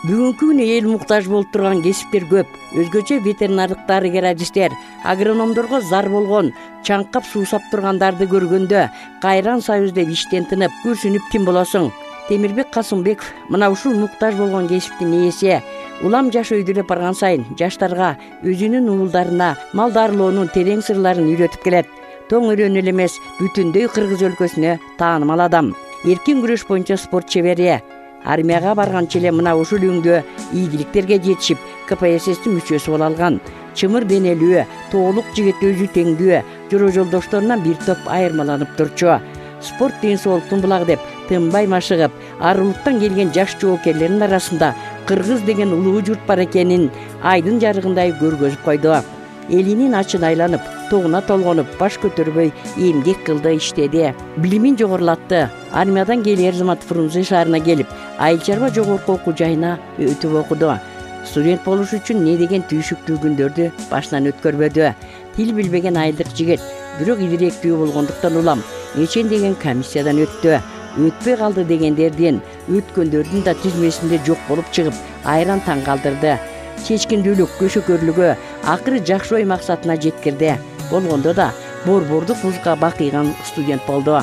Бүгүнкү күнү эл муктаж болуп турган кесиптер көп. Өзгөчө ветеринардык дарыгер-адистер, агрономдорго зар болгон, чаңкап суусап тургандарды көргөндө кайран союз деп иштен тынып, күрсүнүп ким болосуң? Темирбек Касымбеков мына ушул муктаж болгон кесиптин ээси. Улам жаш өйдөлөп барган сайын жаштарга өзүнүн уулдарына мал дарылоонун терең сырларын үйрөтүп келет. Тоң өрөн эле эмес, бүтүндөй Кыргыз өлкөсүнө таанымал адам. Эркин күрөш боюнча спорт чебери. Армияга барганча эле мына ушул өңдө ийгиликтерге жетишип, КПССтин мүчөсү боло алган. Чымыр денелүү, тоолук жигит өзү теңдүү, жора жолдошторунан бир топ айырмаланып турчу. Спорт ден соолуктун булагы деп тынбай машыгып, ар улуттан келген жаш жоокерлердин арасында Кыргыз деген улуу журт бар экенин айдын жарыгындай көргөзүп койду. Элинин ачын айланып, тогуна толгонуп, баш көтөрбөй эмгек кылды, иштеди. Билимин жогорулатты. Армиядан келер Эрзамат Фрунзе шаарына келип, айыл чарба жогорку окуу жайына өтүп окуду. Студент болуш үчүн не деген түйшүктүү күндөрдү башынан өткөрбөдү. Тил билбеген айылдык жигит, бирок илирээктүү болгондуктан улам нечен деген комиссиядан өттү. Өтпөй калды дегендердин, өткөндөрдүн да тизмесинде жок болуп чыгып, айран таң калтырды. Чечкиндүүлүк, көшөкөрлүгү акыры жакшы ой максатына жеткирди. Болгондо да борбордук вузга бакыйган студент болду.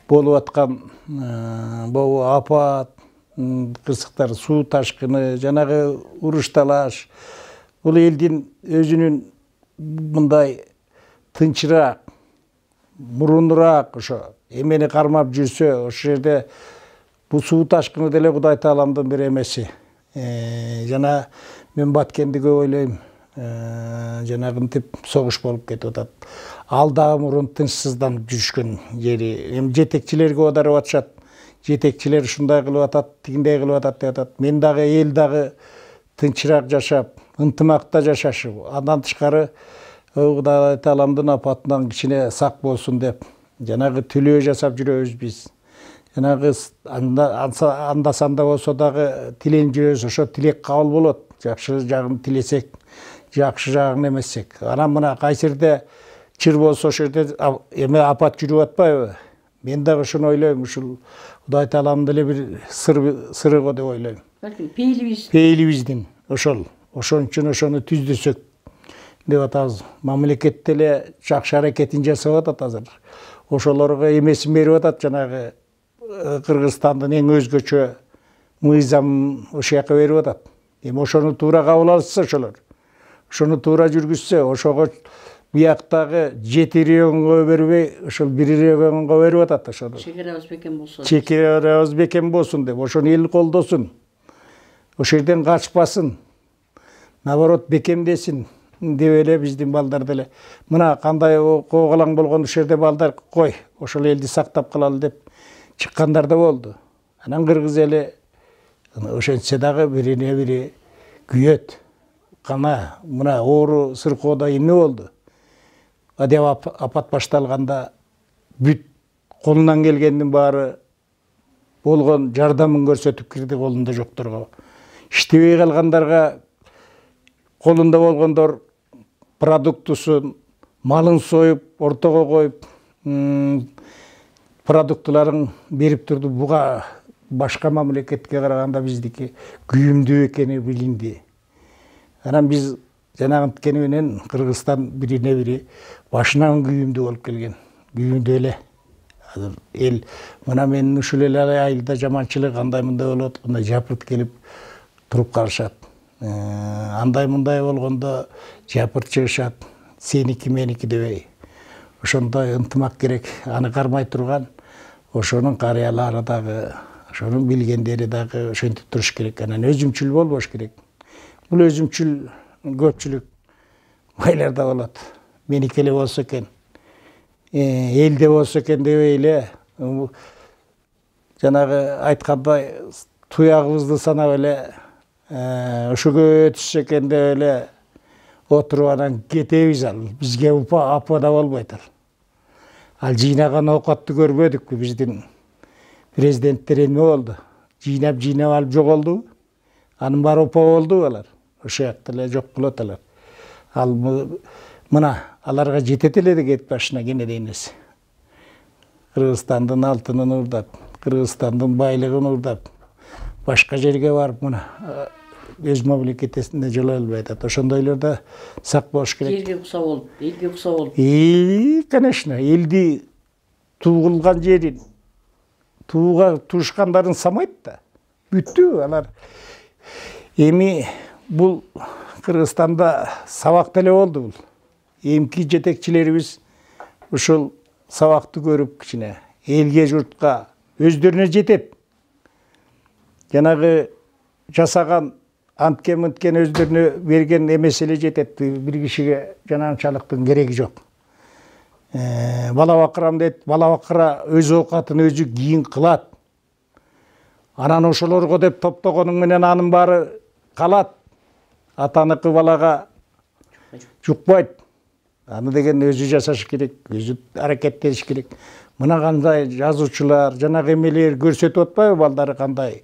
Болуп аткан бул апат, кырсыктар, суу ташкыны, жанагы уруш талаш, бул элдин өзүнүн мындай тынчыраак, мурунураак ошо эмени кармап жүрсө, ошол жерде бул суу ташкыны деле Кудай Тааламдын бир эмеси. Жана мен Баткенди көп ойлойм. Жанагынтип согуш болуп кетип атат. Ал дагы мурун тынчсызданып жүрүшкөн жери. Эми жетекчилерге оодарып атышат. Жетекчилер ушундай кылып атат, тигиндей кылып атат деп атат. Мен дагы эл дагы тынчыраак жашап, ынтымакта жашашы. Андан тышкары Кудай Тааламдын апатынан кичине сак болсун деп жанагы тилөө жасап жүрөбүз биз. Жанагы анда санда болсо дагы тилен жүрөбүз, ошо тилек кабыл болот. Жакшы жагын тилесек, жакшы жагын эмессек. Анан мына кайсерде чыр болсо ошол жерде эме апат жүрүп атпайбы? Мен дагы ошону ойлойм, ушул Кудай Тааламдын эле бир сыры го деп ойлойм. Балким пейилибиздин ошол. Ошон үчүн ошону түздүрсөк деп атабыз. Мамлекет деле жакшы аракетин жасап атат азыр. Ошолорго эмесин берип атат, жанагы Кыргызстандын эң өзгөчө мыйзам ошол жака берип атат. Эми ошону туура кабыл алышса ошолор, ошону туура жүргүзсө, ошого бияктагы 7 регионго бербей, ошол 1 регионго берип атат ошону. Чекерабыз бекем болсун. Чекерабыз бекем болсун деп, ошону эл колдосун. Ошол жерден качпасын. Наоборот, бекемдесин деп эле биздин балдар деле. Мына кандай коогалаң болгон ошол жерде балдар кой, ошол элди сактап калалы деп чыккандар да болду. Анан кыргыз эли ошентсе дагы бирине бири күйөт. Кана мына оору сыркоодо эмне болду? Адеп апат башталганда бүт колунан келгендин баары болгон жардамын көрсөтүп кирди колунда жокторго. Иштебей калгандарга колунда болгондор продуктусун, малын союп, ортого коюп, продуктыларын берип турду. Буга башка мамлекетке караганда биздики күйүмдүү экени билинди. Анан биз жанагынткени менен Кыргызстан бирине бири башынан күйүмдүү болуп келген. Күйүмдүү эле. Азыр эл мына менин ушул эле айылда жаманчылык андай мындай болот, мындай жапырт келип туруп калышат. Андай мындай болгондо жапырт чыгышат. Сеники меники дебей. Ошондой ынтымак керек. Аны кармай турган ошонун карыялары дагы, ошонун билгендери дагы ошентип туруш керек. Анан өзүмчүл болбош керек. Бул өзүмчүл көпчүлүк байларда болот. Меники эле болсо экен, элде болсо экен дебей эле, жанагы айткандай туягыбызды санап эле, ушуга өтүш экен деп эле отуруп анан кетебиз. Ал бизге апа да болбойт. Ал жыйнаган оокатты көрбөдүкпү? Биздин президенттер эмне болду? Жыйнап алып жоголду. Анын баары опа болду алар. Ошол жакта эле жок болот алар. Ал мына аларга жетет эле деп башына кенедей нерсе. Кыргызстандын алтынын уурдап, Кыргызстандын байлыгын уурдап, башка жерге барып мына өз мамлекетинде жолой албай атат. Ошондойлорда сак болуш керек. Жерге укса болуп, элге укса болуп. Конечно, элди туулган жерин, туушкандарын самайт да. Бүттү алар. Эми бул Кыргызстанда сабак деле болду бул. Эмки жетекчилерибиз ушул сабакты көрүп кичине элге, журтка өздөрүнө жетет. Жанагы жасаган анткен өздөрүнө берген эмес эле жетет. Бир кишиге жананчалыктын кереги жок. Бала бакырам дейт, бала бакыра өз оокатын өзү кийин кылат. Анан ошолорго деп топтогонуң менен анын баары калат. Атаныкы балага жукпайт. Аны деген өзү жасаш керек, өзү аракеттениш керек. Мына кандай жазуучулар, жанагы эмелер көрсөтүп атпайбы балдары кандай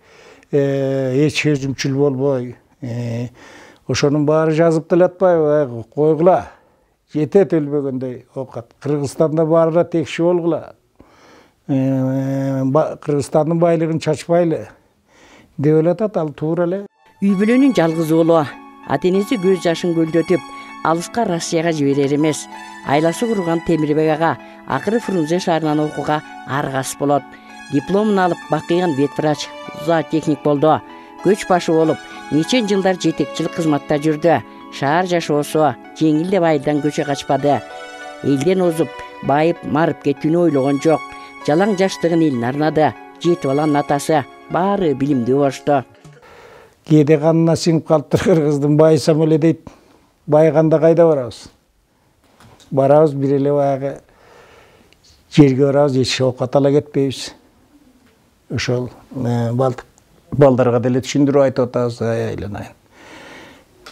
эч өзүмчүл болбой. Ошонун баары жазып деле атпайбы? Койгула. Жетет өлбөгөндөй оокат. Кыргызстанда баарына текши болгула. Кыргызстандын байлыгын чачпайлы деп эле атат, ал туура эле. Үй бүлөнүн жалгыз уулу. Ата-энеси көз жашын көлдөтүп, алыска Россияга жиберер эмес. Айласы курган Темирбек ага акыры Фрунзе шаарынан окууга аргас болот. Дипломун алып, бакыйган ветврач, зоотехник болду. Көч башы болуп, нече жылдар жетекчилик кызматта жүрдү. Шаар жашоосу жеңил деп айылдан көчө качпады. Элден озуп, байып, марып кетүүнү ойлогон жок. Жалаң жаштыгын элине арнады. Жети баланын атасы, баары билимдүү болушту. Кээде канына сиңип калыптыр кыргыздын байысам эле дейт. Байыганда кайда барабыз? Барабыз бир эле баягы жерге барабыз, эч оокат ала кетпейбиз. Ошол балдарга деле түшүндүрүп айтып атабыз, айланайын.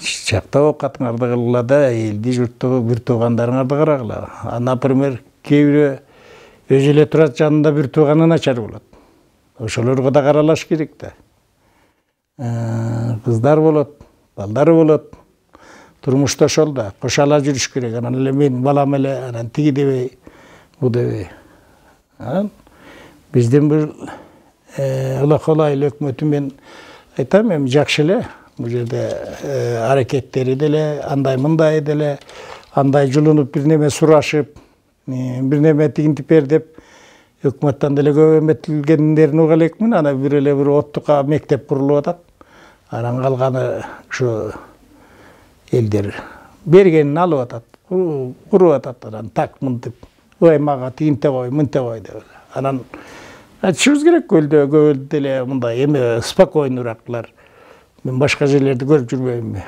Чакта оокатыңарды кылгыла да, элди, журтту, бир туугандарыңарды карагыла. Например, кээ бирөө өзү эле турат, жанында бир тууганы начар болот. Ошолорго да каралаш керек да. Кыздар болот, балдары болот. Турмушта ошол да кошала жүрүш керек. Анан эле мен балам эле анан тиги дебей, бу дебей. Биздин бир ылаколайлы өкмөтү мен айтам, эми жакшы эле. Бул жерде аракеттери деле, андай мындай деле, андай жулунуп бир неме сурашып, бир неме тигинтип бер деп өкмөттөн деле көп эметилгендерин уга элекмин. Ана бир эле бир оттука мектеп курулуп атат. Анан калганы ушу элдер бергенин алып атат, куруп атат. Анан так мынтип, ой мага тигинте кой, мынте кой деп. Анан айтышыбыз керек, көп деле мындай эме спокойнураклар. Мен башка жерлерди көрүп жүрбөймүнбү.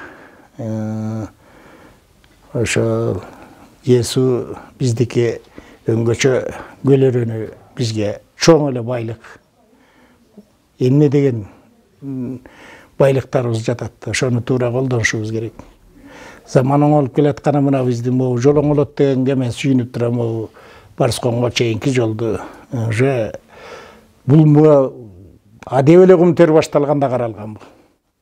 Ошо Есу биздики өңгөчө көлөрөнү бизге чоң эле байлык. Эмне деген байлыктарыбыз жатат. Ошону туура колдонушубуз керек. Заман оңолуп келатканы мына биздин могу жол оңолот дегенге мен сүйүнүп турам. Могу Барсконго чейинки жолду уже бул адеп эле кумтөр башталганда каралган бул.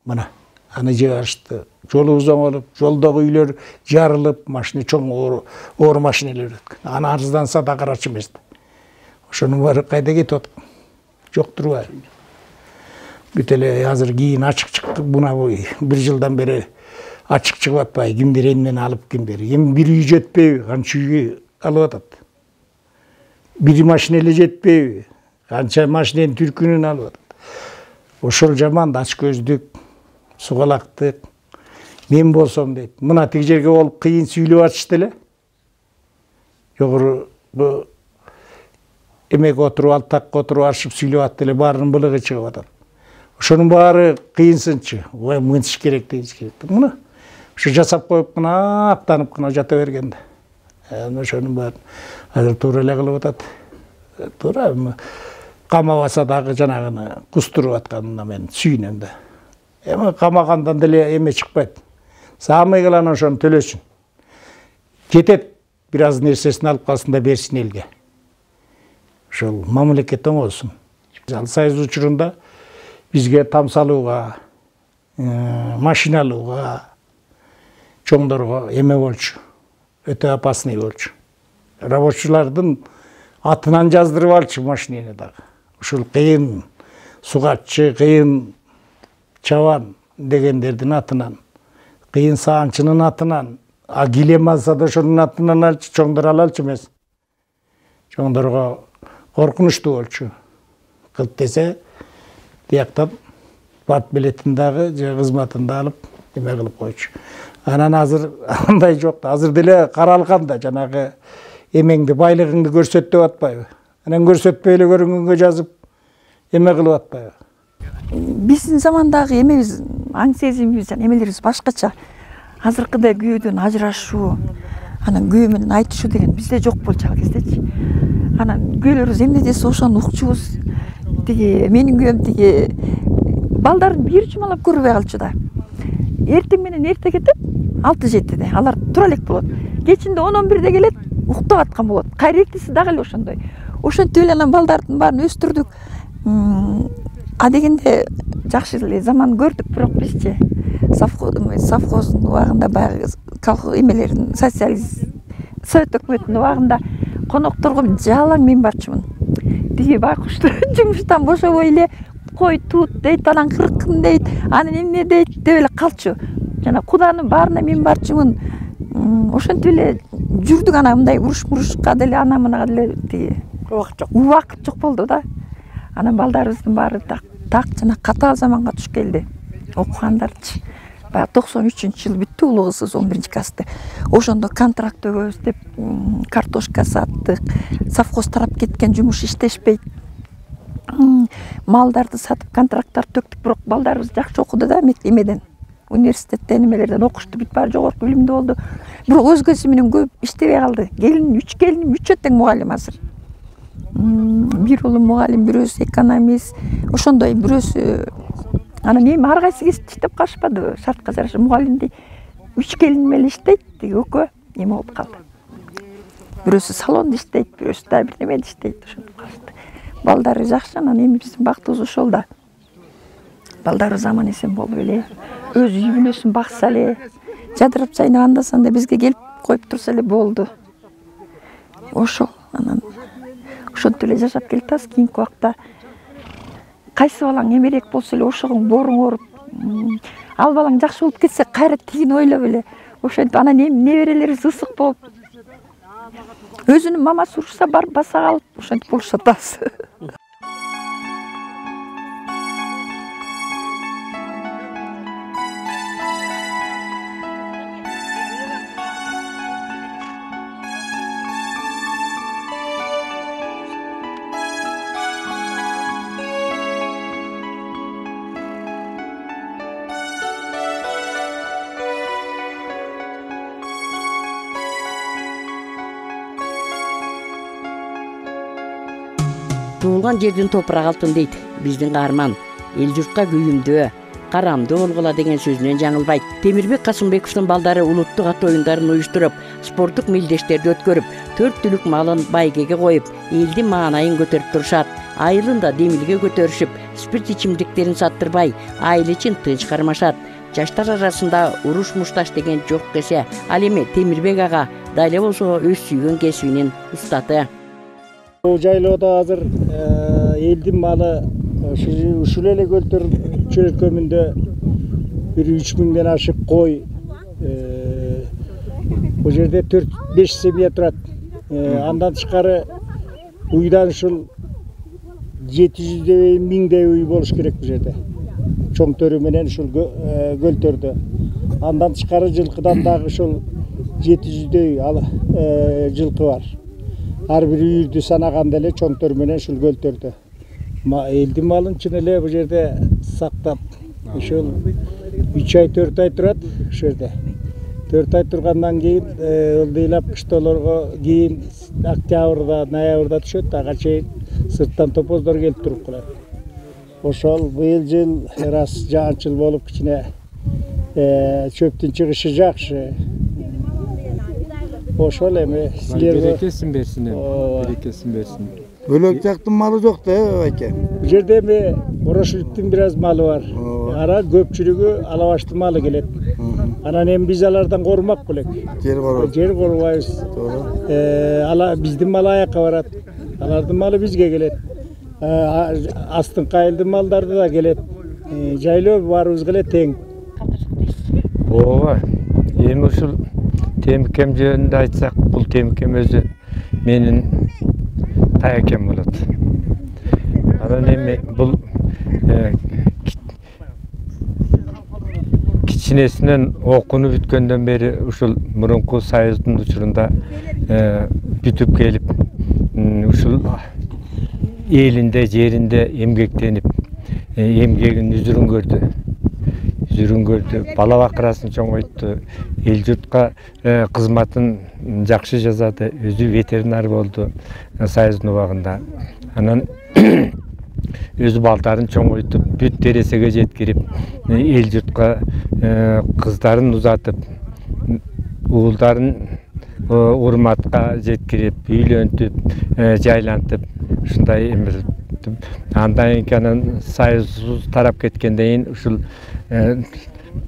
Мына аны жыгашты. Жолубуз оңолуп, жолдогу үйлөр жарылып, машина чоң оор машинелер өткөн. Аны арызданса да карачы эмес. Ошонун баары кайда кетип атат? Жок турбайбы? Бүт эле азыр кийин ачык чыкты. Мына бир жылдан бери ачык чыгып атпайбы? Кимдер эмнени алып, кимдер? Эми бир үй жетпейби? Канча үйгө алып атат? Бир машина эле жетпейби? Канча машиненин түркүнүн алып атат? Ошол жаман ач көздүк, сугалактык. Мен болсом дейт. Мына тиги жерге болуп кыйын сүйлөп атышты эле. Жогору эмеге отуруп, алтакка отуруп ашып сүйлөп атты эле, баарынын былыгы чыгып атат. Ошонун баары кыйынсынчы. Ой, мынтиш керек, дейиш керек. Мына ушу жасап коюп гана актанып гана жата бергенде. Ошонун баарын азыр туура эле кылып атат. Туура камабаса дагы жанагыны кустуруп атканына мен сүйүнөм да. Эми камагандан деле эме чыкпайт. Самый кыланы ошону төлөсүн. Жетет, бир аз нерсесин алып калсын да берсин элге. Ошол мамлекет оңолсун. Союз учурунда бизге там салууга, машина алууга, чоңдорго эме болчу. Өтө опасный болчу. Рабочулардын атынан жаздырып алчу машинени дагы. Ушул кыйын сугатчы, кыйын чабан дегендердин атынан, кыйын сааңчынын атынан, килем алса да ошонун атынан алчу, чоңдор алалчу эмес. Чоңдорго коркунучтуу болчу. Кылт десе, тияктан парт билетин дагы же кызматын да алып эме кылып койчу. Анан азыр андай жок. Азыр деле каралган да жанагы эмеңди, байлыгыңды көрсөт деп атпайбы? Анан көрсөтпөй эле көрүнгөнгө жазып эме кылып атпайбы? Биздин замандагы эмебиз, аң сезимибиз жана эмелерибиз башкача. Азыркыдай күйөөдөн ажырашуу, анан күйөө менен айтышуу деген бизде жок болчу ал кездечи. Анан күйөөлөрүбүз эмне десе ошону укчубуз. Тиги менин күйөөм тиги балдарын бир жумалап көрбөй калчу да. Эртең менен эрте кетип, 6-7-де алар тура элек болот. Кечинде 10-11-де келет, уктап аткан болот. Кайра эртеси дагы эле ошондой. Ошентип эле анан балдардын баарын өстүрдүк. Дегенде жакшы эле заман көрдүк, бирок бизчи совхоздун убагында баягы эмелердин социалист совет өкмөтүнүн убагында конокторго жалаң мен барчумун. Тиги байкушту жумуштан бошобой эле кой тут дейт, анан кыркын дейт, анан эмне дейт деп эле калчу. Жана Куданын баарына мен барчумун. Ошентип эле жүрдүк, анан мындай уруш-мурушка деле ана мынага деле тиги убакыт жок болду да. Анан балдарыбыздын баары так жана катаал заманга туш келди. Окугандарчы. Баягы 93-жыл бүттү, улуу кызыбыз 11-классты. Ошондо контракт өгөбүз деп картошка саттык. Совхоз тарап кеткен жумуш иштешпейт. Малдарды сатып контракттар төктүк, бирок балдарыбыз жакшы окуду да, эмеден, университеттен, эмелерден окушту, бүт баары жогорку билимде болду. Бирок өзгөсү менен көп иштебей калды. Келиним, 3 келиним, 3 тең мугалим азыр. Бир улум мугалим, бирөөсү экономист, ошондой бирөөсү анан эми ар кайсы кесипти иштеп калышпады, шартка жараша мугалимди 3 келиним эле иштейт, тиги экөө эме болуп калды. Бирөөсү салондо иштейт, бирөөсү да бир немеде иштейт, ошентип калышты. Балдары жакшы, анан эми биздин бактыбыз ошол да. Балдары заман эсен болуп эле, өз үй бүнөсүн бакса эле, жадырап жайнаганда санда бизге келип коюп турса эле болду. Ошол, анан ошентип эле жашап келатабыз. Кийинки убакта кайсы балаң эмерээк болсо эле ошогуң бооруң ооруп, ал балаң жакшы болуп кетсе кайра тигини ойлоп эле, ошентип анан эми неберелерибиз ысык болуп, өзүнүн мамасы урушса барып баса калып, ошентип болушуп атабыз. Туылган жердин топурак алтын дейт биздин каарман. Эл журтка күйүмдүү, карамдуу болгула деген сөзүнөн жаңылбайт. Темирбек Касымбековдун балдары улуттук ат оюндарын уюштуруп, спорттук мелдештерди өткөрүп, 4 түлүк малын байгеге коюп, элдин маанайын көтөрүп турушат. Айылында демилге көтөрүшүп, спирт ичимдиктерин саттырбай, айыл ичин тынч кармашат. Жаштар арасында уруш-мушташ деген жок кесе. Ал эми Темирбек ага дайле болсо өз сүйгөн кесибинин устаты. Бул жайлоодо азыр элдин малы ушул эле көлтөр чөлкөмүндө бир 3000ден ашык кой, бул жерде 4-5 семья турат. Андан тышкары уйдан ушул 700дей 1000дей уй болуш керек бул жерде. Чоң төрү менен ушул көлтөрдө. Андан тышкары жылкыдан дагы ушул 700дей жылкы бар. Ар бир үйүрдү санаганда эле чоң төр менен ушул көлтөрдө. Элдин малын чын эле бул жерде сактап, ушул 3 ай 4 ай турат ушул жерде. 4 ай тургандан кийин ылдыйлап кыштоолорго кийин октябрда, ноябрда түшөт, ага чейин сырттан топоздор келип туруп калат. Ошол быйыл жыл раз жаанчыл болуп кичине чөптүн чыгышы жакшы. Ошол эми силерге берекесин берсин, берекесин берсин. Бөлөк жактын малы жок да, байке. Бул жерде эми Орошуликтин бир аз малы бар. Ара көпчүлүгү Алабаштын малы келет. Анан эми биз алардан корумак белек. Жер корубайбыз. Биздин мал аякка барат. Алардын малы бизге келет. Астын кайылдын малдары да келет. жайлоо баарыбызга эле тең. Ооба. Эми ушул темикем жөнүндө айтсак, бул темикем өзү менин таякем болот. Анан эми бул кичинесинен окууну бүткөндөн бери ушул мурунку союздун учурунда бүтүп келип, ушул элинде, жеринде эмгектенип, эмгегин үзүрүн көрдү, бала бакырасын чоңойтtu, эл журтка кызматын жакшы жасады, өзү ветеринар болду союздун убагында. Анан өзү балдарын чоңойтуп, бүт тересеге жеткирип, эл журтка кыздарын узатып, уулдарын урматка жеткирип, үйлөнтүп, жайлантып, ушундай эмир. Андан кийин союз тарап кеткенден кийин ушул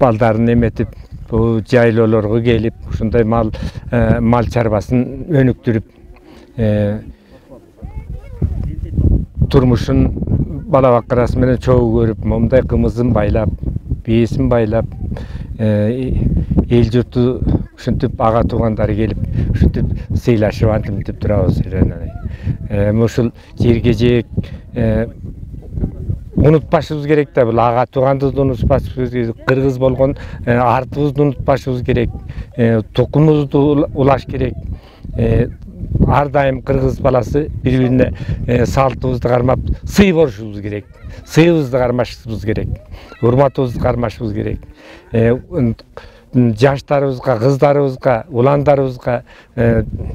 балдарын эметип, жайлоолорго келип, ушундай мал чарбасын өнүктүрүп, турмушун бала бакырасы менен чогуу көрүп, момундай кымызын байлап, бээсин байлап, эл журту ушинтип ага туугандары келип, ушинтип сыйлашып антимтип турабыз. Ушул жерге жээк унутпашыбыз керек да, бул ага туугандыбызды унутпашыбыз керек, кыргыз болгон артыбызды унутпашыбыз керек, тукумубузду улаш керек. Ар дайым кыргыз баласы бири-бирине салтыбызды кармап, сый борушубуз керек. Сыйыбызды кармашыбыз керек. Урматыбызды кармашыбыз керек. Жаштарыбызга, кыздарыбызга, уландарыбызга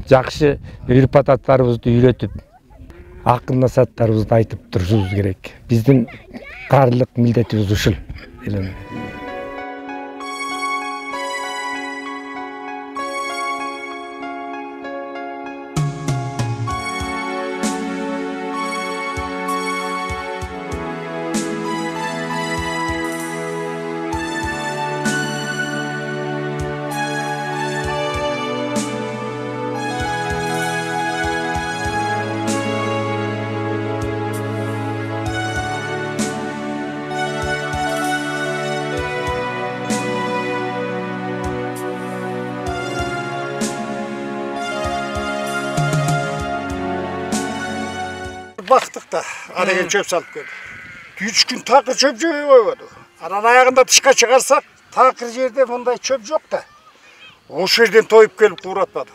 жакшы үрп-адаттарыбызды үйрөтүп, акыл насааттарыбызды айтып турушубуз керек. Биздин баардык милдетибиз ушул. Baktık da araya çöp salıp geldi. 3 gün takır çöp koymadı. Anan ayağında dışka çıkarsak takır yerde bunday çöp yok da. O yerden toyup gelip kuratmadı.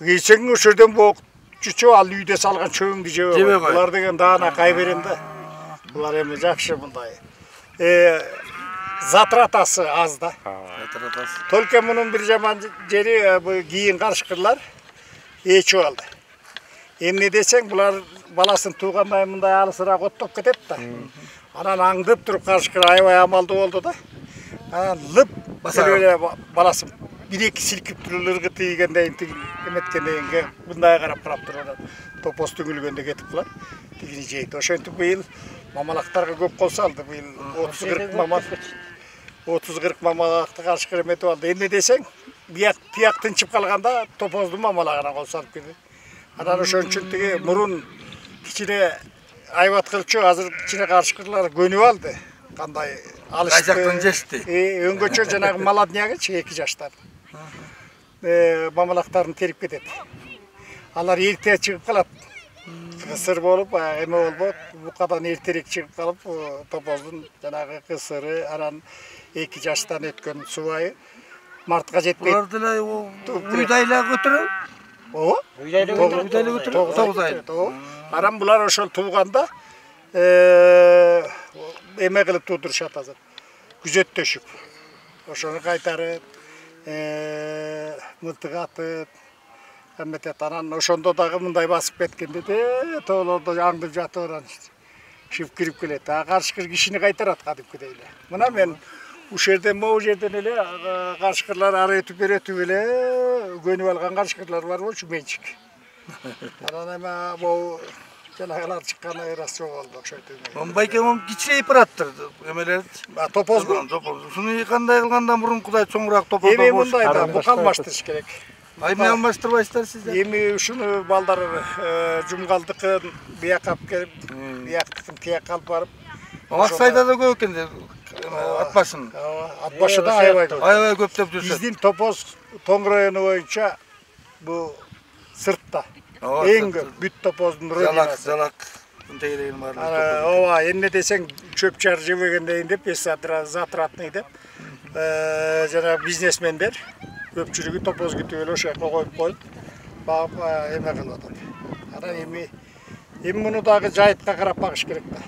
Geçen o yerden bu çüçü al üyde salgan çöpün diyeceği. Bunlar degen dağına kayberen de. Bunlar hem jakşı bunday. Zatratası az da. Tolken bunun bir zaman jeri giyin karışkırlar. Çoğaldı. Emne deseng bular balasın tuğanday mınday alısırak ottop ketет da. Anan аңдып туруп карышкыр аябай амалды болду да. Анан лып öyle balasın bir-iki silkip turulurgu тийгенден эметкенден кийин мындай карап турат. Топос түгүлгөндө кетип калат. Тигини жейт. Ошентип быйыл мамалактарга көп кол салды. Быйыл 30-40 мамал 30-40 мамалакты карышкыр эметип алды. Эмне десең, тияк тынчып калганда топоздун мамалагына кол салып келди. Анан ошон үчүн тиги мурун кичине айбат кылчу, азыр кичине карышкырлар көнүп алды. Кандай алышты. Кайжактан жешти. Өңгөчө жанагы молоднягычы 2 жаштар. Мамалактарын терип кетет. Алар эрте чыгып калат. Кысыр болуп, эме болбойт. Букадан эртерээк чыгып калып, топоздун жанагы кысыры, анан 2 жаштан өткөн субайы мартка жетпейт. Булар деле уйдайла көтөрөп. Ооба. Уйдайла көтөрөп 9 ай. Анан булар ошол тууганда эме кылып туудурушат азыр. Күзөттөшүп. Ошону кайтарып, мылтык атып, эметет. Анан ошондо дагы мындай басып кеткенде тоолордо аңдып жатып анан шип кирип келет. Карышкыр кишини кайтарат кадимки эле. Мына мен ушул жерден могу жерден эле карышкырлар ары өтүп эле көнүп алган карышкырлар бар болчу менчик. Анан эме могу жанагылар чыкканы раз жоголду окшойт. Байкем кичирейип бараттыр эмелер. Топозбу. Ушуну кандай кылганда мурункудай чоңураак топоз. Эми мындай да бук алмаштырыш керек. Эмне алмаштырбайсыздар сиздер? Эми ушуну балдар жумгалдыкын бияка алып келип, бияктыкын тияка алып барып, Аксайда да көп экен ат башын. Ат башы да аябай көп. Аябай көп деп жүрсөт. Биздин Топоз Тоң району боюнча бул сыртта. Эң көп бүт Топоздун родинасы. Жалак тегерегин бар. Ооба, эмне десең чөп чар жебегендейин деп, затратный деп. Жана бизнесмендер көпчүлүгү Топоз күтүп эле ошол жака коюп багып эме кылып атат. Анан эми муну дагы жайытка карап багыш керек да.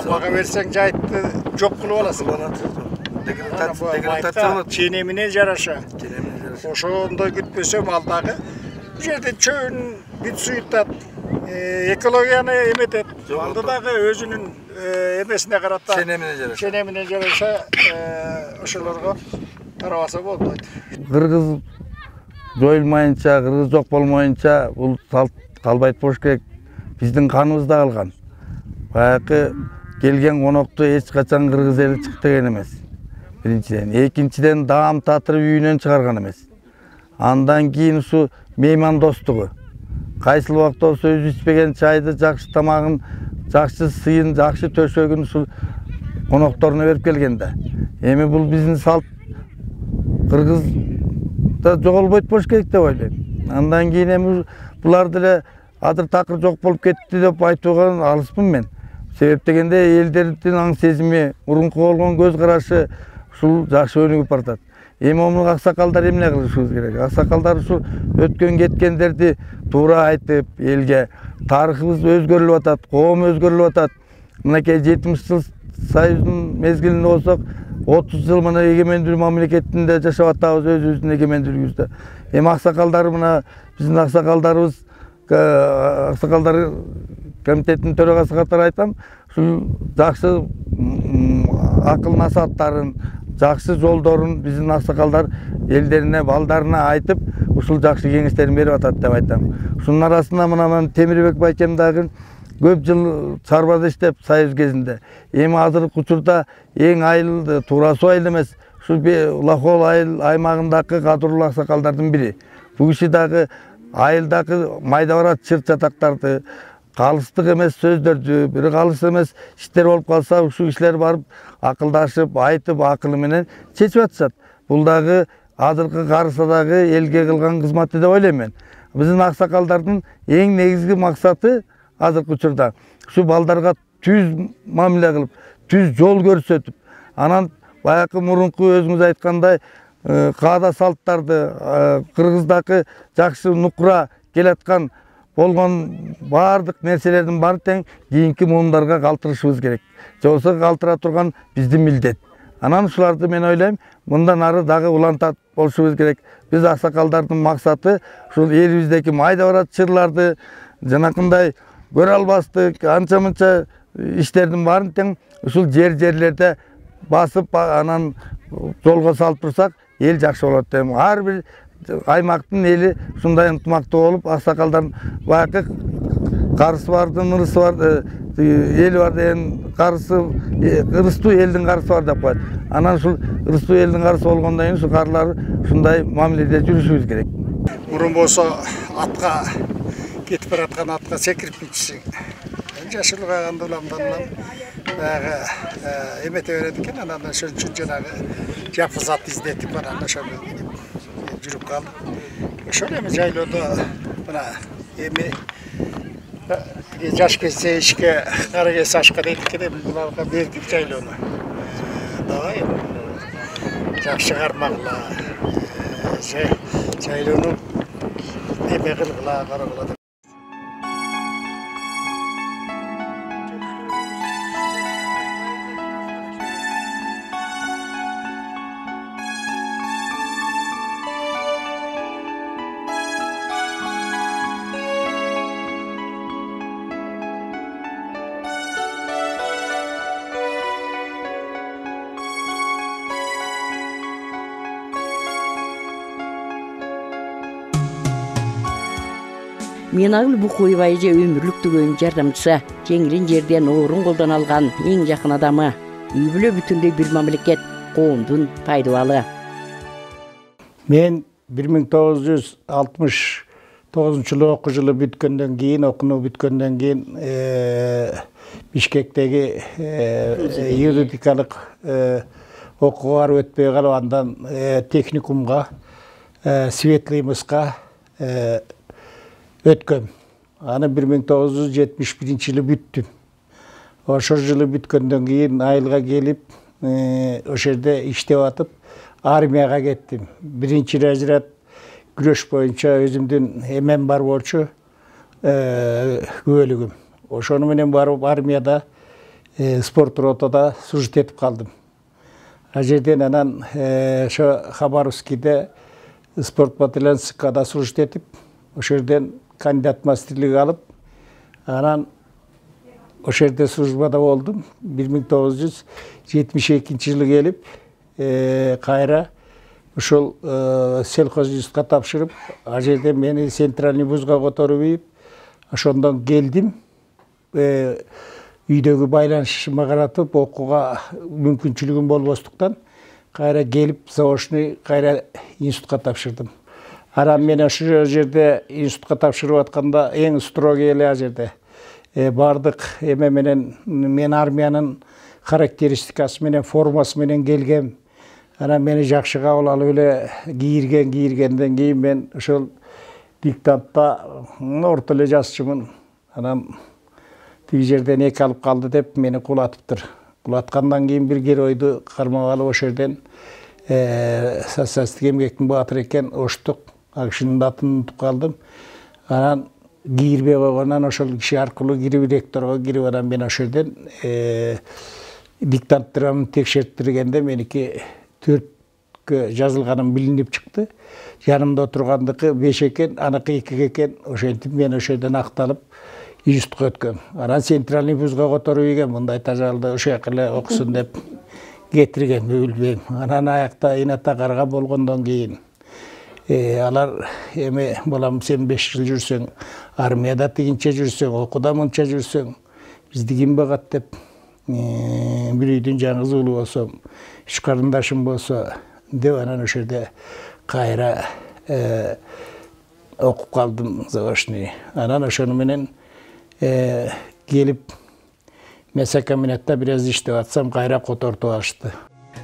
Бага берсең жайытты жок кылып аласың. Деградация ченемине жараша. Ошондой күтпөсөм ал дагы бул жерде чөбүн бүт суюттат, экологияны эметет. Анда дагы өзүнүн эмесине карата ченемине жараша ошолорго карабаса болбойт. Кыргыз жоюлмайынча, кыргыз жок болмоюнча бул салт калбайт болуш керек. Биздин каныбызда калган. Баягы келген конокту эч качан кыргыз эли чык деген эмес. Биринчиден, экинчиден даам татырып үйүнөн чыгарган эмес. Андан кийин ушу мейман достугу. Кайсыл убакта болсо өзү ичпеген чайды, жакшы тамагын, жакшы сыйын, жакшы төшөгүн ушул конокторуна берип келген да. Эми бул биздин салт кыргызда жоголбойт болуш керек деп ойлойм. Андан кийин эми булар деле адыр такыр жок болуп кетти деп айтууга алыспын мен. Себеп дегенде элдердин аң сезими, мурунку болгон көз карашы ушул жакшы өнүгүп баратат. Эми муну аксакалдар эмне кылышыбыз керек? Аксакалдар ушул өткөн кеткендерди туура айтып, элге тарыхыбыз өзгөрүлүп атат, коом өзгөрүлүп атат. Мынакей 70 жыл Союздун мезгилинде болсок, 30 жыл мына эгемендүүлүк мамлекетинде жашап атабыз өзүбүздүн эгемендүүлүгүбүздө. Эми аксакалдар мына биздин аксакалдарыбыз аксакалдар комитетинин төрагасы катары айтам, ушул жакшы акыл насааттарын, жакшы жолдорун биздин аксакалдар элдерине, балдарына айтып, ушул жакшы кеңештерин берип атат деп айтам. Ушунун арасында мына Темирбек байкем дагы көп жыл чарбада иштеп Союз кезинде. Эми азыркы учурда эң айыл туура суу айыл эмес, ушул Лахол айыл аймагындагы кадырлуу аксакалдардын бири. Бул киши дагы айылдагы майда барат чыр чатактарды, калыстык эмес сөздөрдү, бир калыс эмес иштер болуп калса, ушул кишилер барып акылдашып, айтып, акылы менен чечип атышат. Бул дагы азыркы карыса дагы элге кылган кызматы деп ойлойм мен. Биздин аксакалдардын эң негизги максаты азыркы учурда ушу балдарга түз мамиле кылып, түз жол көрсөтүп, анан баягы мурунку өзүңүз айткандай каада салттарды, кыргыздагы жакшы нукура келаткан болгон баардык нерселердин баары тең кийинки муундарга калтырышыбыз керек. Же болбосо калтыра турган биздин милдет. Анан ушуларды мен ойлойм, мындан ары дагы улантат болушубуз керек. Биз аксакалдардын максаты ушул элибиздеги майда барат чырларды, жанакындай көрө албастык, анча-мынча иштердин баарын тең ушул жерлерде басып, анан жолго салып турсак, эл жакшы болот дейм. Ар бир аймактын эли ушундай ынтымактуу болуп, аксакалдардын баягы карысы бардын, ырысы бар, эли бар деген карысы, ырыстуу элдин карысы бар деп коет. Анан ушул ырыстуу элдин карысы болгондон кийин ушул карлар ушундай мамиледе жүрүшүбүз керек. Мурун болсо атка кетип бараткан атка секирип кетишсең, жашылып калганда уламдан баягы эмете берет экен, анан ошон үчүн жанагы жапы зат издетип анан ошону жүрүп калдым. Ошол эми жайлоодо мына эми жаш келсе ишке, кары келсе ашка дейт экен, буларга бердик жайлоону. Дагы жакшы кармагыла, жайлоону эме кылгыла, карагыла. Менагүл Букуева эже өмүрлүк түгөйүн жардамчысы, жеңилин жерден орун колдон алган эң жакын адамы, үй бүлө бүтүндөй бир мамлекет, коомдун пайдабалы. Мен 1964 9-жылы окуу жылы бүткөндөн кийин, окууну бүткөндөн кийин Бишкектеги юридикалык окууга барып өтпөй калып, андан техникумга, Светлый мыска өткөм. Аны 1971-жылы бүттүм. Ошол жылы бүткөндөн кийин айылга келип, ошол жерде иштеп атып, армияга кеттим. 1-разряд күрөш боюнча өзүмдүн эмем бар болчу, күбөлүгүм. Ошону менен барып армияда спорт ротада служить этип калдым. Ал жерден анан ошо Хабаровскийде спорт батальон СКда служить этип, ошол жерден кандидат мастерлик алып, анан ошол жерде службада болдум. 1972-жылы келип, кайра ошол сельхозюстка тапшырып, ал жерде мени центральный вузга которуп ийип, ошондон келдим. Үйдөгү байланышыма каратып, окууга мүмкүнчүлүгүм болбостуктан, кайра келип, заочный кайра институтка тапшырдым. Анан мен ошол жерде институтка тапшырып атканда эң строгий эле ал жерде. Бардык эме менен мен армиянын характеристикасы менен, формасы менен келгем. Анан мени жакшы кабыл алып эле кийиргенден кийин мен ошол диктантта орто эле жазчумун. Анан тиги жерден 2 алып калды деп мени кулатыптыр. Кулаткандан кийин бир геройду кармап алып ошол жерден социалисттик эмгектин баатыры экен Оштук, ал кишинин атын унутуп калдым. Анан кийирбей койгондон ошол киши аркылуу кирип ректорго кирип, анан мен ошол жерден диктанттарымды текшерттиргенде меники 4кө жазылганым билинип чыкты. Жанымда отургандыкы 5 экен, аныкы 2 экен. Ошентип мен ошол жерден акталып институтка өткөм. Анан центральный вузга которуп ийген, мындай тажалды ошол жака эле окусун деп кетирген, билбейм. Анан аякта Ината Карга болгондон кийин алар эме балам, сен 5 жыл жүрсөң, армияда тигинче жүрсөң, окууда мынча жүрсөң, бизди ким багат деп, бир үйдүн жаңыз уулу болсом, 3 карындашым болсо деп, анан ошол жерде кайра окуп калдым заочный. Анан ошону менен келип месокомбинатта бир аз иштеп атсам, кайра котортуп алышты.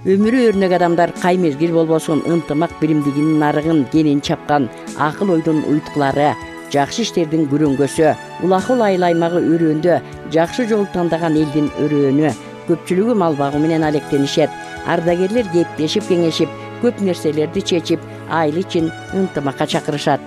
Өмүрү өрнөк адамдар кай мезгил болбосун ынтымак биримдигинин нарыгын кенен чапкан, акыл ойдун уйткулары, жакшы иштердин күрөңгөсү, улакыл айыл аймагы өрөөндө жакшы жол тандаган элдин өрөөнү, көпчүлүгү мал багуу менен алектенишет. Ардагерлер кептешип кеңешип, көп нерселерди чечип, айыл ичин ынтымакка чакырышат.